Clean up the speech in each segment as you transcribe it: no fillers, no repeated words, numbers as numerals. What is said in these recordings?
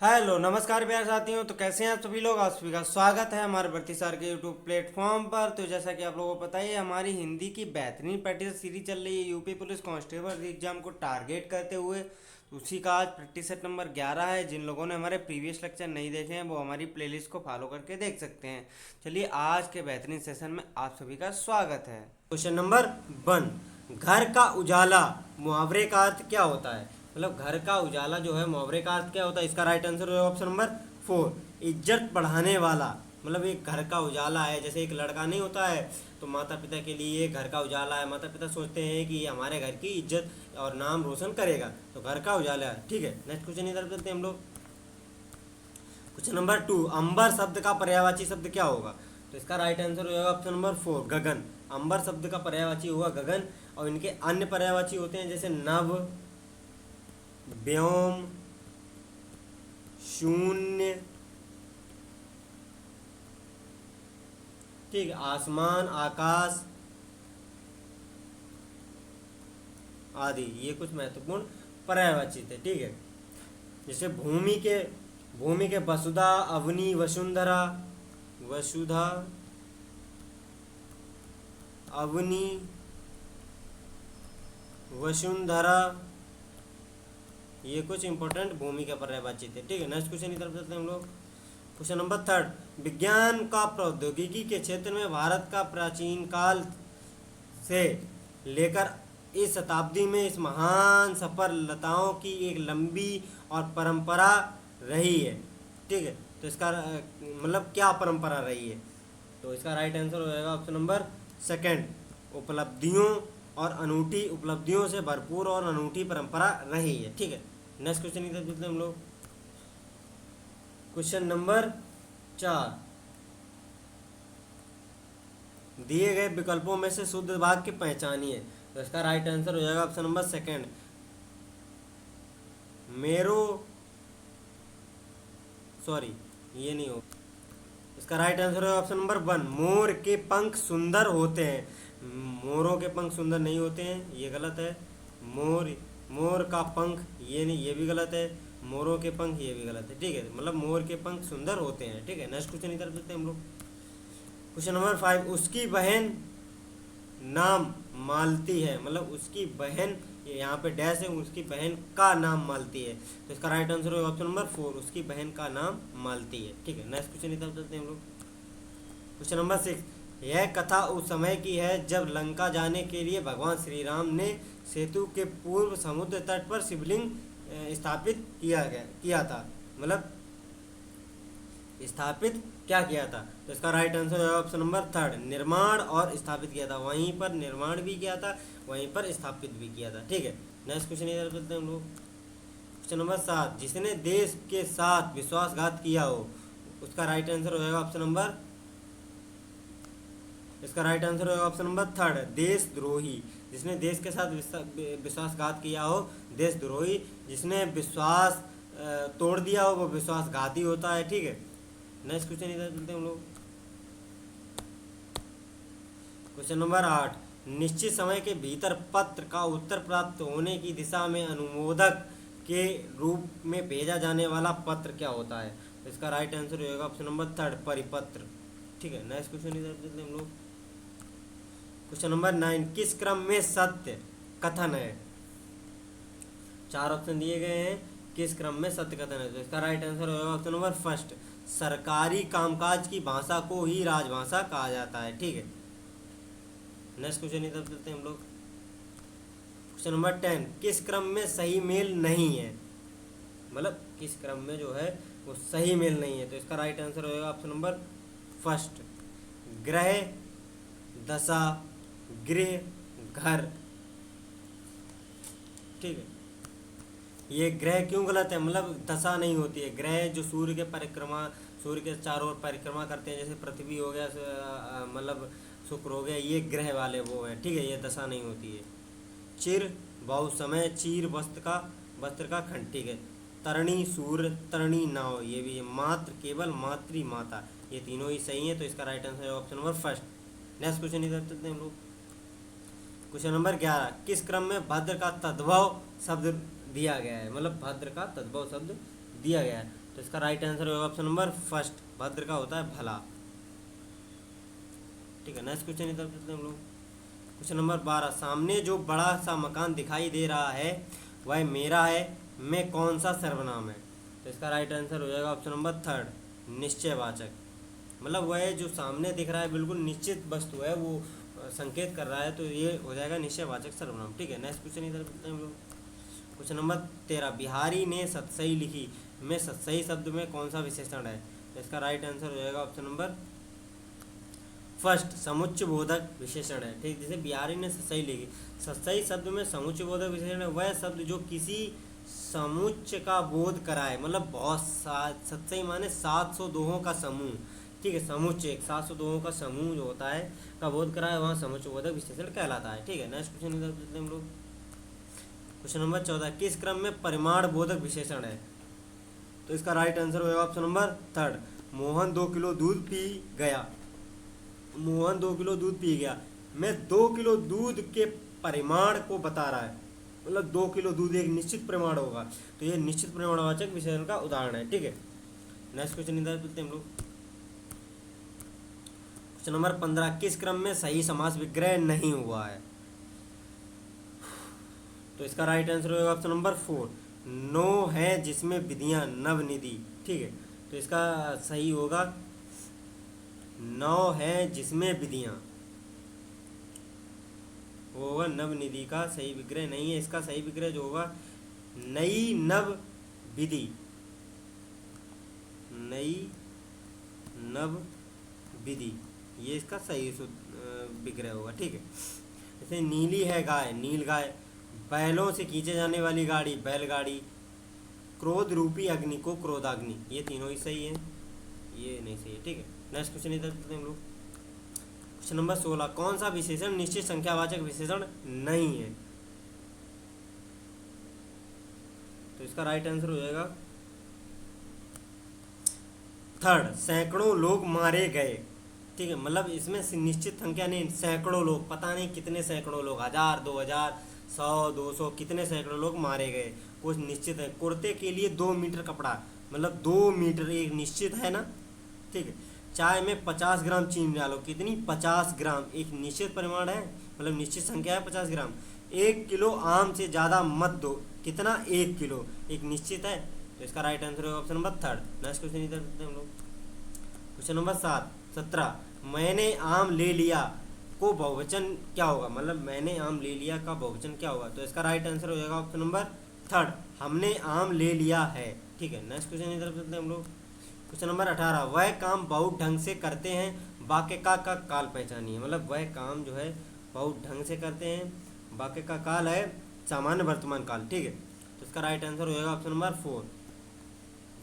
Hello नमस्कार प्यारे साथियों। तो कैसे हैं आप सभी लोग। आप सभी का स्वागत है हमारे भर्ती सर के यूट्यूब प्लेटफॉर्म पर। तो जैसा कि आप लोगों को पता ही है, हमारी हिंदी की बेहतरीन प्रैक्टिस सीरीज चल रही है यूपी पुलिस कांस्टेबल एग्जाम को टारगेट करते हुए। उसी का आज प्रैक्टिस सेट नंबर 11 है। जिन लोगों ने हमारे प्रीवियस लेक्चर नहीं देखे हैं वो हमारी प्लेलिस्ट को फॉलो करके देख सकते हैं। चलिए आज के बेहतरीन सेशन में आप सभी का स्वागत है। क्वेश्चन नंबर 1, घर का उजाला मुहावरे का अर्थ क्या होता है। मतलब घर का उजाला जो है मुहावरे का अर्थ क्या होता है। इसका राइट आंसर है ऑप्शन नंबर 4, इज्जत बढ़ाने वाला। मतलब एक घर का उजाला है, जैसे एक लड़का नहीं होता है तो माता पिता के लिए घर का उजाला है। माता पिता सोचते हैं कि ये हमारे घर की इज्जत और नाम रोशन करेगा, तो घर का उजाला है। ठीक है, नेक्स्ट क्वेश्चन इधर चलते हैं हम लोग। क्वेश्चन नंबर 2, अंबर शब्द का पर्यायवाची शब्द क्या होगा। तो इसका राइट आंसर होगा ऑप्शन नंबर 4, गगन। अंबर शब्द का पर्यायवाची होगा गगन। और इनके अन्य पर्यायवाची होते हैं जैसे नभ, व्योम, शून्य, ठीक, आसमान, आकाश आदि। ये कुछ महत्वपूर्ण पर्यायवाची थे। ठीक है, जैसे भूमि के वसुधा, अवनी, वसुंधरा, वसुधा, अवनी, वसुंधरा, ये कुछ इंपॉर्टेंट भूमि के पर्यायवाची थे। ठीक है, नेक्स्ट क्वेश्चन की तरफ चलते हैं हम लोग। क्वेश्चन नंबर 3, विज्ञान का प्रौद्योगिकी के क्षेत्र में भारत का प्राचीन काल से लेकर इस शताब्दी में इस महान सफलताओं की एक लंबी और परंपरा रही है। ठीक है, तो इसका मतलब क्या परंपरा रही है। तो इसका राइट आंसर हो जाएगा ऑप्शन नंबर 2, उपलब्धियों और अनूठी उपलब्धियों से भरपूर और अनूठी परंपरा रही है। ठीक है, नेक्स्ट क्वेश्चन की तरफ चलते हैं हम लोग। क्वेश्चन नंबर 4, दिए गए विकल्पों में से शुद्ध वाक्य पहचानिए। तो इसका राइट आंसर हो जाएगा ऑप्शन नंबर 2, मेरो, सॉरी ये नहीं हो। इसका राइट आंसर है ऑप्शन नंबर 1, मोर के पंख सुंदर होते हैं। मोरों के पंख सुंदर नहीं होते हैं, ये गलत है। मोर मोर का पंख, ये नहीं, ये भी गलत है। मोरों के पंख, ये भी गलत है। ठीक है, मतलब मोर के पंख सुंदर होते हैं। ठीक है, नेक्स्ट क्वेश्चन की तरफ चलते हैं हम लोग। क्वेश्चन नंबर 5, उसकी बहन नाम मालती है। मतलब उसकी बहन, यहाँ पे डैश है, उसकी बहन का नाम मालती है। तो इसका राइट आंसर होगा ऑप्शन नंबर 4, उसकी बहन का नाम मालती है। ठीक है, नेक्स्ट क्वेश्चन की तरफ चलते हैं हम लोग। क्वेश्चन नंबर 6, यह कथा उस समय की है जब लंका जाने के लिए भगवान श्री राम ने सेतु के पूर्व समुद्र तट पर शिवलिंग स्थापित किया था। मतलब स्थापित क्या किया था। तो इसका राइट आंसर है ऑप्शन नंबर 3, निर्माण और स्थापित किया था। वहीं पर निर्माण भी किया था, वहीं पर स्थापित भी किया था। ठीक है, नेक्स्ट क्वेश्चन इधर चलते हैं हम लोग। क्वेश्चन नंबर 7, जिसने देश के साथ विश्वासघात किया हो। उसका राइट आंसर हो जाएगा ऑप्शन नंबर, इसका राइट आंसर होगा ऑप्शन नंबर 3, देशद्रोही। जिसने देश के साथ विश्वासघात किया हो, देशद्रोही। जिसने विश्वास तोड़ दिया हो वो विश्वासघाती होता है। ठीक है, नेक्स्ट क्वेश्चन इधर चलते हैं हम लोग। क्वेश्चन नंबर 8, निश्चित समय के भीतर पत्र का उत्तर प्राप्त होने की दिशा में अनुमोदक के रूप में भेजा जाने वाला पत्र क्या होता है। तो इसका राइट आंसर होगा ऑप्शन नंबर 3, परिपत्र। ठीक है, नेक्स्ट क्वेश्चन इधर चलते हैं हम लोग। क्वेश्चन नंबर 9, किस क्रम में सत्य कथन है। 4 ऑप्शन दिए गए हैं, किस क्रम में सत्य कथन है। तो इसका राइट आंसर होगा ऑप्शन नंबर 1, सरकारी कामकाज की भाषा को ही राजभाषा कहा जाता है। ठीक है, नेक्स्ट क्वेश्चन की तरफ चलते हैं हम लोग। क्वेश्चन नंबर 10, किस क्रम में सही मेल नहीं है। मतलब किस क्रम में जो है वो सही मेल नहीं है। तो इसका राइट आंसर होगा ऑप्शन नंबर 1, ग्रह, दशा, गृह, घर। ठीक है, ये ग्रह क्यों गलत है, मतलब दशा नहीं होती है। ग्रह जो सूर्य के चारों ओर परिक्रमा करते हैं, जैसे पृथ्वी हो गया, मतलब शुक्र हो गया, ये ग्रह वाले वो हैं। ठीक है, ये दशा नहीं होती है। चिर, बहुत समय, चीर, वस्त्र का खंड। ठीक है, तरणी, सूर्य, तरणी, नाव, ये भी है। मात्र, केवल, मातृ, माता, ये तीनों ही सही है। तो इसका राइट आंसर है ऑप्शन नंबर 1। नेक्स्ट क्वेश्चन इधर चलते हैं हम लोग। क्वेश्चन नंबर 11, किस क्रम में भद्र का तद्भव शब्द दिया गया है। मतलब भद्र का तद्भव शब्द दिया गया है। तो इसका राइट आंसर होगा ऑप्शन नंबर फर्स्ट, भद्र का होता है भला। ठीक है, नेक्स्ट क्वेश्चन इधर करते हैं हम लोग। क्वेश्चन नंबर 12, सामने जो बड़ा सा मकान दिखाई दे रहा है वह मेरा है, मैं कौन सा सर्वनाम है? तो इसका राइट आंसर हो जाएगा ऑप्शन नंबर थर्ड, निश्चयवाचक। मतलब वह जो सामने दिख रहा है बिल्कुल निश्चित वस्तु है, वो संकेत कर रहा है, तो ये हो जाएगा निश्चयवाचक सर्वनाम। ठीक है, नेक्स्ट क्वेश्चन इधर करते हैं हम लोग। क्वेश्चन नंबर 13, बिहारी ने सतसई लिखी, में सतसई शब्द में कौन सा विशेषण है? तो इसका राइट आंसर हो जाएगा ऑप्शन नंबर फर्स्ट, समुच्चय बोधक विशेषण है। ठीक, जैसे बिहारी ने सतसई लिखी, सतसई शब्द में समुच्चय बोधक विशेषण है वह शब्द जो किसी समुच्चय का बोध कराए, मतलब बहुत सतसई माने 700 दोहों का समूह। ठीक है, समुच्चय 700 दोहों का समूह जो होता है का बोध कराए, वहाँ समुच्चय बोधक विशेषण कहलाता है। ठीक है, नेक्स्ट क्वेश्चन इधर करते हैं हम लोग। क्वेश्चन नंबर 14, किस क्रम में परिमाण बोधक विशेषण है? तो इसका राइट आंसर होगा option number third, Mohan 2 kilo दूध पी गया। मोहन 2 किलो दूध पी गया, मैं 2 किलो दूध के परिमाण को बता रहा है, मतलब 2 किलो दूध एक निश्चित परिमाण होगा, तो ये निश्चित परिमाणवाचक विशेषण का उदाहरण है। ठीक है, नेक्स्ट क्वेश्चन इधर करते हैं हम लोग। क्वेश्चन नंबर 15, किस क्रम में सही समास विग्रह नहीं हुआ है? तो इसका राइट आंसर होगा ऑप्शन नंबर 4, नो है जिसमें विधियां नवनिधि। ठीक है, तो इसका सही होगा नौ है जिसमें विधियां, वो होगा नवनिधि का सही विग्रह नहीं है। इसका सही विग्रह जो होगा नई नव विधि, नई नव विधि, ये इसका सही विग्रह होगा। ठीक है, जैसे नीली है गाय, नील गाय, बैलों से खींचे जाने वाली गाड़ी, बैलगाड़ी, क्रोध रूपी अग्नि को क्रोधाग्नि, ये तीनों ही सही है, ये नहीं सही है। ठीक है, नेक्स्ट क्वेश्चन इधर करते हैं हम लोग। क्वेश्चन नंबर 16, कौन सा विशेषण निश्चित संख्यावाचक विशेषण नहीं है? तो इसका राइट आंसर हो जाएगा थर्ड, सैकड़ों लोग मारे गए। ठीक है, मतलब इसमें निश्चित संख्या नहीं, सैकड़ों लोग, पता नहीं कितने सैकड़ों लोग, 1000, 2000, 100, 200, कितने सैकड़ों लोग मारे गए, कुछ निश्चित है। कुर्ते के लिए 2 मीटर कपड़ा, मतलब 2 मीटर एक निश्चित है ना। ठीक है, चाय में 50 ग्राम चीनी डालो, कितनी? 50 ग्राम, एक निश्चित परिमाण है, मतलब निश्चित संख्या है 50 ग्राम। 1 किलो आम से ज़्यादा मत दो, कितना? 1 किलो, एक निश्चित है, तो इसका राइट आंसर होगा option number third. Next question इधर करते हैं हम लोग। क्वेश्चन नंबर 17, मैंने आम ले लिया को बहुवचन क्या होगा? मतलब मैंने आम ले लिया का बहुवचन क्या होगा? तो इसका राइट आंसर हो जाएगा ऑप्शन नंबर थर्ड, हमने आम ले लिया है। ठीक है, नेक्स्ट क्वेश्चन इधर करते हैं हम लोग। क्वेश्चन नंबर 18, वह काम बहुत ढंग से करते हैं, वाक्य का काल पहचानिए। मतलब वह काम जो है बहुत ढंग से करते हैं, वाक्य का काल है सामान्य वर्तमान काल। ठीक है, तो इसका राइट आंसर हो जाएगा ऑप्शन नंबर 4,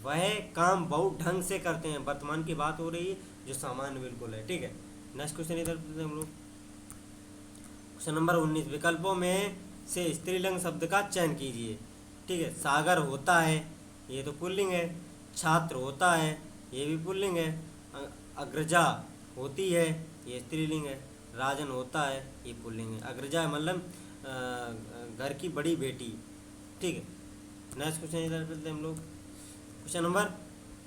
वह काम बहुत ढंग से करते हैं, वर्तमान की बात हो रही है जो सामान्य बिल्कुल है। ठीक है, नेक्स्ट क्वेश्चन इधर करते हैं हम लोग। क्वेश्चन नंबर 19, विकल्पों में से स्त्रीलिंग शब्द का चयन कीजिए। ठीक है, सागर होता है, ये तो पुल्लिंग है। छात्र होता है, ये भी पुल्लिंग है। अग्रजा होती है, ये स्त्रीलिंग है। राजन होता है, ये पुल्लिंग है। अग्रजा मतलब घर की बड़ी बेटी। ठीक है, नेक्स्ट क्वेश्चन इधर करते हैं हम लोग। क्वेश्चन नंबर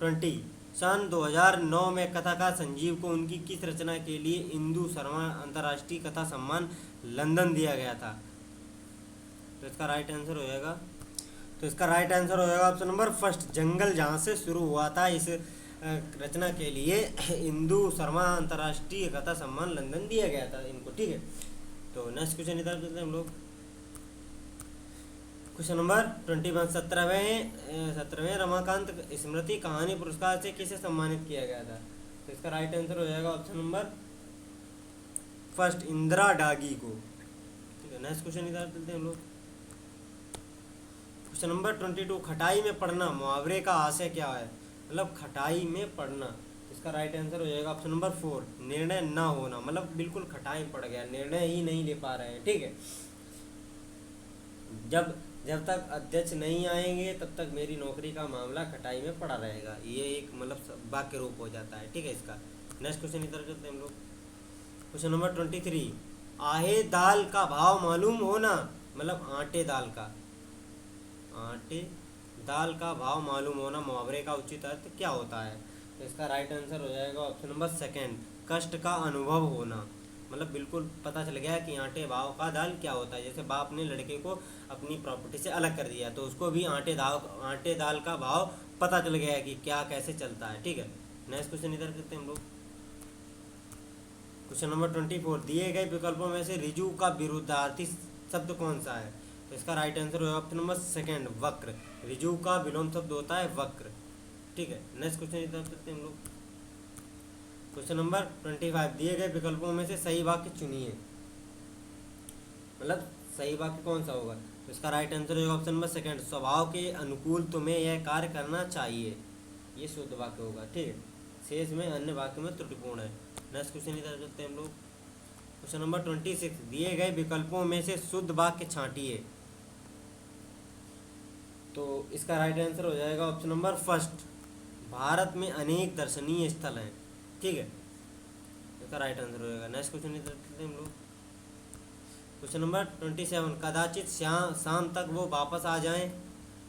20, सन 2009 में कथाकार संजीव को उनकी किस रचना के लिए इंदु शर्मा अंतर्राष्ट्रीय कथा सम्मान लंदन दिया गया था? तो इसका राइट आंसर हो जाएगा ऑप्शन नंबर फर्स्ट, जंगल, जहाँ से शुरू हुआ था। इस रचना के लिए इंदु शर्मा अंतर्राष्ट्रीय कथा सम्मान लंदन दिया गया था इनको। ठीक है, तो नेक्स्ट क्वेश्चन इधर करते हैं हम लोग। क्वेश्चन नंबर 21, 17वें रमाकांत स्मृति कहानी पुरस्कार से किसे सम्मानित किया गया था? तो इसका राइट आंसर हो जाएगा ऑप्शन नंबर फर्स्ट, इंदिरा डागी को। ठीक है, नेक्स्ट क्वेश्चन इधर करते हैं हम लोग। क्वेश्चन नंबर 22, खटाई में पढ़ना मुहावरे का आशय क्या है? मतलब खटाई में पढ़ना, इसका राइट आंसर हो जाएगा ऑप्शन नंबर 4, निर्णय ना होना। मतलब बिल्कुल खटाई पड़ गया, निर्णय ही नहीं ले पा रहे हैं। ठीक है, जब तक अध्यक्ष नहीं आएंगे तब तक मेरी नौकरी का मामला खटाई में पड़ा रहेगा, ये एक मतलब वाक्य रूप हो जाता है। ठीक है, इसका नेक्स्ट क्वेश्चन इधर करते हैं हम लोग। क्वेश्चन नंबर 23, आहे दाल का भाव मालूम होना, मतलब आटे दाल का, आटे दाल का भाव मालूम होना मुहावरे का उचित अर्थ क्या होता है? तो इसका राइट आंसर हो जाएगा ऑप्शन नंबर सेकंड, कष्ट का अनुभव होना। मतलब बिल्कुल पता चल गया कि आटे भाव का दाल क्या होता है। जैसे बाप ने लड़के को अपनी प्रॉपर्टी से अलग कर दिया तो उसको भी आटे दाल का भाव पता चल गया है कि क्या कैसे चलता है। ठीक है, नेक्स्ट क्वेश्चन इधर करते हैं हम लोग। क्वेश्चन नंबर 24, दिए गए विकल्पों में से रिजु का विरुद्धार्थी शब्द कौन सा है? तो इसका राइट आंसर होगा ऑप्शन नंबर सेकंड, वक्र। रिजु का विलोम शब्द होता है वक्र। ठीक है, नेक्स्ट क्वेश्चन इधर करते हैं हम लोग। क्वेश्चन नंबर 25, दिए गए विकल्पों में से सही वाक्य चुनिए। मतलब सही वाक्य कौन सा होगा? तो इसका राइट आंसर होगा ऑप्शन नंबर सेकंड, स्वभाव के अनुकूल तुम्हें यह कार्य करना चाहिए। ये शुद्ध वाक्य होगा। ठीक है, शेष में अन्य वाक्य में त्रुटिपूर्ण है। नेक्स्ट क्वेश्चन इधर करते हैं हम लोग। क्वेश्चन नंबर 26, दिए गए विकल्पों में से शुद्ध वाक्य छांटिए। तो इसका राइट आंसर हो जाएगा ऑप्शन नंबर फर्स्ट, भारत में अनेक दर्शनीय स्थल हैं। ठीक है, इसका राइट आंसर हो जाएगा। नेक्स्ट क्वेश्चन इधर करते हैं हम लोग। क्वेश्चन नंबर 27, कदाचित शाम तक वो वापस आ जाएं।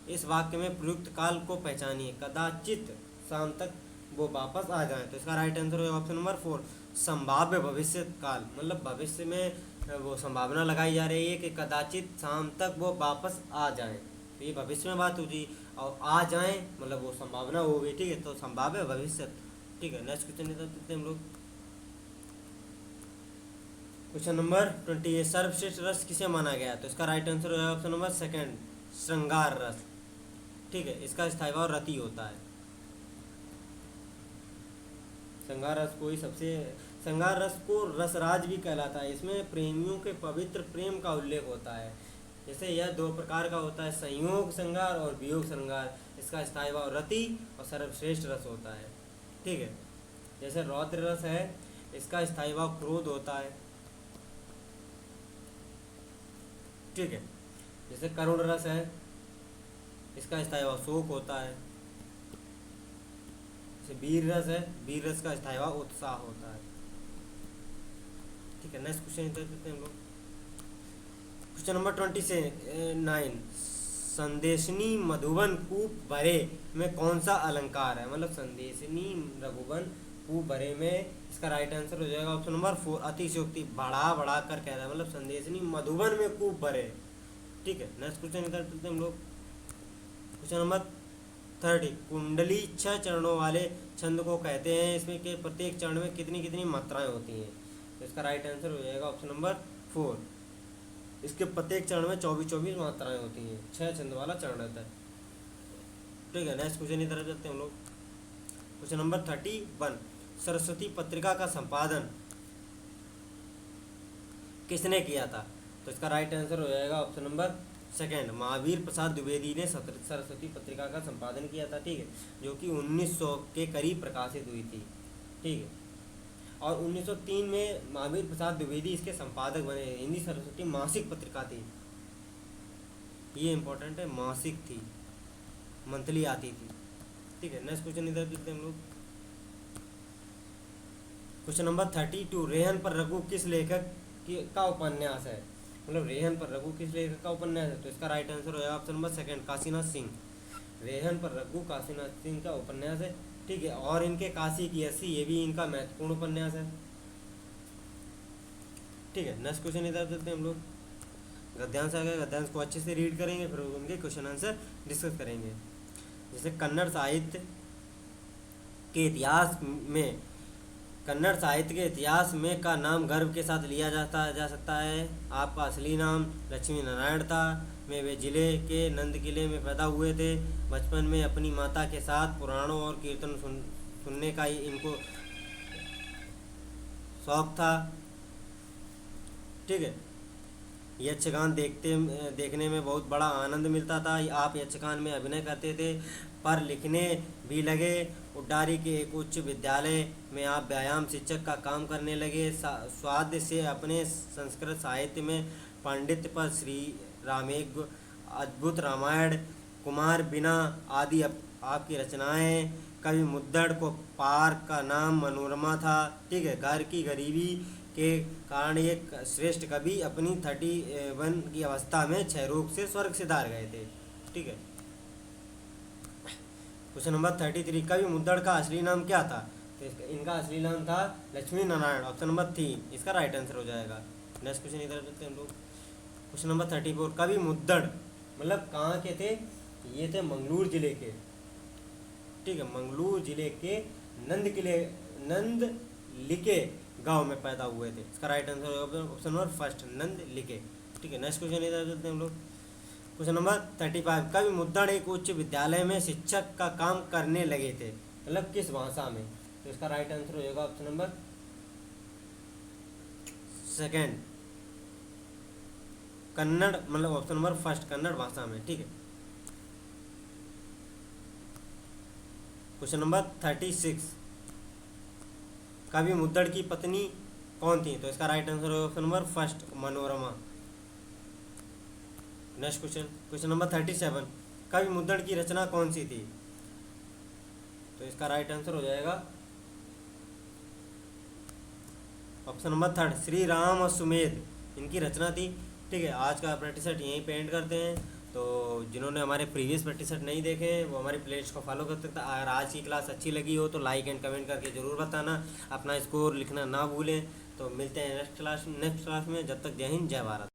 इस वाक्य में प्रयुक्त काल को पहचानिए। कदाचित शाम तक वो वापस आ जाएं, तो इसका राइट आंसर होगा ऑप्शन नंबर 4, संभाव्य भविष्य काल। मतलब भविष्य में वो संभावना लगाई जा रही है कि कदाचित शाम तक वो वापस आ जाएं, तो ये भविष्य में बात होगी। और आ जाएं मतलब वो संभावना होगी। ठीक है, तो संभाव्य भविष्य। ठीक है, नेक्स्ट क्वेश्चन इधर करते हैं हम लोग। क्वेश्चन नंबर 28, सर्वश्रेष्ठ रस किसे माना गया? तो इसका राइट आंसर होगा ऑप्शन नंबर सेकंड, श्रृंगार रस। ठीक है, इसका स्थायी भाव रति होता है। श्रृंगार रस को ही श्रृंगार रस को रसराज भी कहलाता है। इसमें प्रेमियों के पवित्र प्रेम का उल्लेख होता है। जैसे यह दो प्रकार का होता है, संयोग श्रृंगार और वियोग श्रृंगार। इसका स्थायी भाव रति और सर्वश्रेष्ठ रस होता है। ठीक है, जैसे रौद्र रस है, इसका स्थायी भाव क्रोध होता है। ठीक है, जैसे करुण रस है, इसका स्थायी भाव शोक होता है। जैसे वीर रस है, वीर रस का स्थायी भाव उत्साह होता है। ठीक है, नेक्स्ट क्वेश्चन इधर करते हैं हम लोग। क्वेश्चन नंबर 29, संदेशनी मधुबन कूप भरे में कौन सा अलंकार है? मतलब संदेशनी रघुवन कूप भरे में इसका राइट आंसर हो जाएगा ऑप्शन नंबर 4, अतिशयोक्ति। बढ़ा कर कह रहा है, मतलब संदेशनी मधुबन में कूप भरे। ठीक है, नेक्स्ट क्वेश्चन इधर करते हैं हम लोग। क्वेश्चन नंबर 30, कुंडली 6 चरणों वाले छंद को कहते हैं। इसमें के प्रत्येक चरण में कितनी कितनी मात्राएं होती हैं? तो इसका राइट आंसर हो जाएगा ऑप्शन नंबर 4, इसके प्रत्येक चरण में 24 मात्राएं होती हैं। 6 छंद वाला चरण रहता है। ठीक है, नेक्स्ट क्वेश्चन इधर करते हैं हम लोग। क्वेश्चन नंबर 31, सरस्वती पत्रिका का संपादन किसने किया था? तो इसका राइट आंसर हो जाएगा option number second, Mahavir Prasad Dwivedi ने सरस्वती पत्रिका का संपादन किया था। ठीक है, जो कि 1900 के करीब प्रकाशित हुई थी। ठीक है, और 1903 में महावीर प्रसाद द्विवेदी इसके संपादक बने। हिंदी सरस्वती मासिक पत्रिका थी, ये इंपॉर्टेंट है, मासिक थी, मंथली आती थी। ठीक है, नेक्स्ट क्वेश्चन इधर देखते हैं हम लोग। क्वेश्चन नंबर 32, रेहन पर रघु किस लेखक का उपन्यास है? मतलब रेहन पर रघु किस लेखक का उपन्यास है? तो इसका राइट आंसर हो जाएगा option number second, Kashinath Singh. Rehan par Raghu Kashinath Singh का उपन्यास है। ठीक है, और इनके काशी की अस्सी, ये भी इनका महत्वपूर्ण उपन्यास है। ठीक है, नेक्स्ट क्वेश्चन इधर देखते हैं हम लोग। गद्यांश आ गया, गद्यांश को अच्छे से रीड करेंगे, फिर उनके क्वेश्चन आंसर डिस्कस करेंगे। जैसे कन्नड़ साहित्य के इतिहास में का नाम गर्व के साथ लिया जा सकता है। आपका असली नाम लक्ष्मी नारायण था। में वे जिले के नंद किले में पैदा हुए थे। बचपन में अपनी माता के साथ पुराणों और कीर्तन सुनने का इनको शौक था। ठीक है, यक्षगान देखने में बहुत बड़ा आनंद मिलता था। आप यक्षगान में अभिनय करते थे, पर लिखने भी लगे। उड्डारी के एक उच्च विद्यालय में आप व्यायाम शिक्षक का काम करने लगे। स्वाद से अपने संस्कृत साहित्य में पांडित्य पर श्री रामेघ, अद्भुत रामायण, कुमार बिना आदि आपकी रचनाएं। कवि मुद्दड़ को पार का नाम मनोरमा था। ठीक है, घर की गरीबी के कारण एक श्रेष्ठ कवि अपनी 31 की अवस्था में क्षय रोग से स्वर्ग सिधार गए थे। ठीक है, क्वेश्चन नंबर 33, कवि मुद्दड़ का असली नाम क्या था? तो इनका असली नाम था लक्ष्मी नारायण। ऑप्शन नंबर 3 इसका राइट आंसर हो जाएगा। नेक्स्ट क्वेश्चन इधर चलते हैं हम लोग। क्वेश्चन नंबर 34, कवि मुद्दड़ मतलब कहाँ के थे? ये थे मंगलूर जिले के, ठीक है, मंगलूर जिले के नंद लिके गांव में पैदा हुए थे। इसका right answer option number first, नंद लिके, ठीक है। नेक्स्ट क्वेश्चन इधर चलते हैं हम लोग। क्वेश्चन नंबर 35, कवि मुद्दड़ एक उच्च विद्यालय में शिक्षक का काम करने लगे थे, मतलब किस भाषा में? तो इसका राइट आंसर हो जाएगा ऑप्शन नंबर सेकेंड, कन्नड़, मतलब ऑप्शन नंबर फर्स्ट, कन्नड़ भाषा में, ठीक है। क्वेश्चन नंबर 36, कवि मुद्दड़ की पत्नी कौन थी? तो इसका right answer option number first, Manorama. Next question number 37, कवि मुद्दड़ की रचना कौन सी थी? तो इसका राइट आंसर हो जाएगा option number third, Shri Ram और सुमेध, इनकी रचना थी, ठीक है। आज का प्रैक्टिस सेट यहीं पे एंड करते हैं। तो जिन्होंने हमारे प्रीवियस प्रैक्टिस सेट नहीं देखे वो हमारी प्लेलिस्ट को फॉलो कर सकते हैं। अगर आज की क्लास अच्छी लगी हो तो लाइक एंड कमेंट करके ज़रूर बताना, अपना स्कोर लिखना ना भूलें। तो मिलते हैं नेक्स्ट क्लास में। जब तक जय हिंद, जय भारत।